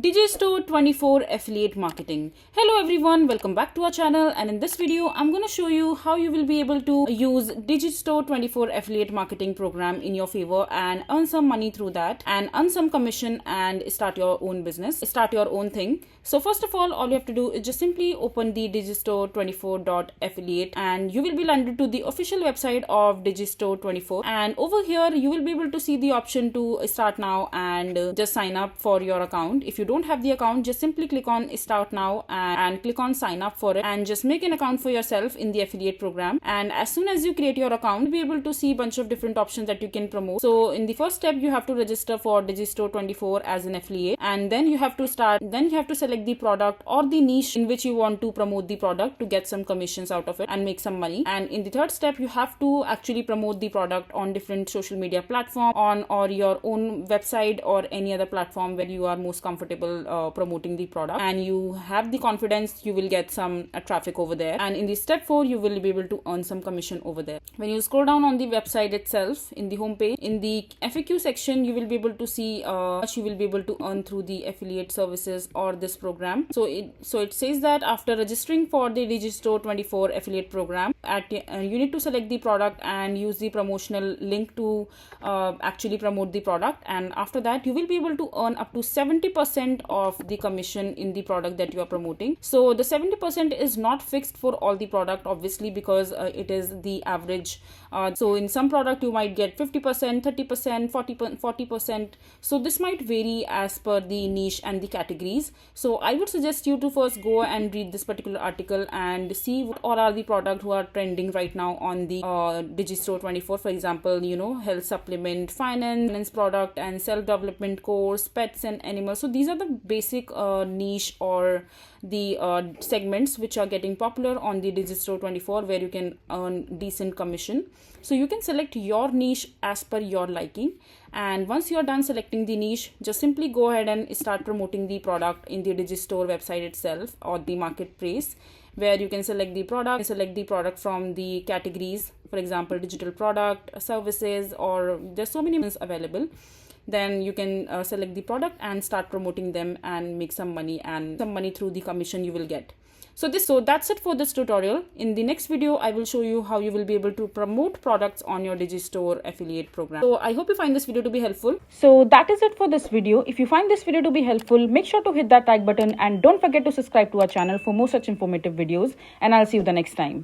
Digistore24 affiliate marketing. Hello everyone, welcome back to our channel, and in this video I'm going to show you how you will be able to use Digistore24 affiliate marketing program in your favor and earn some money through that and earn some commission and start your own business, start your own thing. So first of all you have to do is just simply open the digistore24.affiliate and you will be landed to the official website of Digistore24, and over here you will be able to see the option to start now and just sign up for your account. If you don't have the account, just simply click on start now and click on sign up for it and just make an account for yourself in the affiliate program. And as soon as you create your account, you'll be able to see a bunch of different options that you can promote. So in the first step you have to register for Digistore24 as an affiliate, and then you have to select the product or the niche in which you want to promote the product to get some commissions out of it and make some money. And in the third step you have to actually promote the product on different social media platform or your own website or any other platform where you are most comfortable promoting the product and you have the confidence you will get some traffic over there. And in the step 4 you will be able to earn some commission over there. When you scroll down on the website itself, in the home page, in the FAQ section, you will be able to see how much you will be able to earn through the affiliate services or this program. So it says that after registering for the Digistore24 affiliate program, you need to select the product and use the promotional link to actually promote the product, and after that you will be able to earn up to 70% of the commission in the product that you are promoting. So the 70% is not fixed for all the product, obviously, because it is the average. So in some product you might get 50%, 30%, 40%. So this might vary as per the niche and the categories. So I would suggest you to first go and read this particular article and see what all are the products who are trending right now on the Digistore24. For example, health supplement, finance product, and self-development course, pets and animals. So these are the basic niche or the segments which are getting popular on the Digistore24, where you can earn decent commission. So you can select your niche as per your liking, and once you are done selecting the niche, just simply go ahead and start promoting the product in the Digistore website itself or the marketplace, where you can select the product from the categories, for example digital product, services, or there's so many ones available. Then you can select the product and start promoting them and make some money through the commission you will get. So that's it for this tutorial. In the next video I will show you how you will be able to promote products on your Digistore affiliate program. So I hope you find this video to be helpful. So that is it for this video. If you find this video to be helpful, make sure to hit that like button and don't forget to subscribe to our channel for more such informative videos, and I'll see you the next time.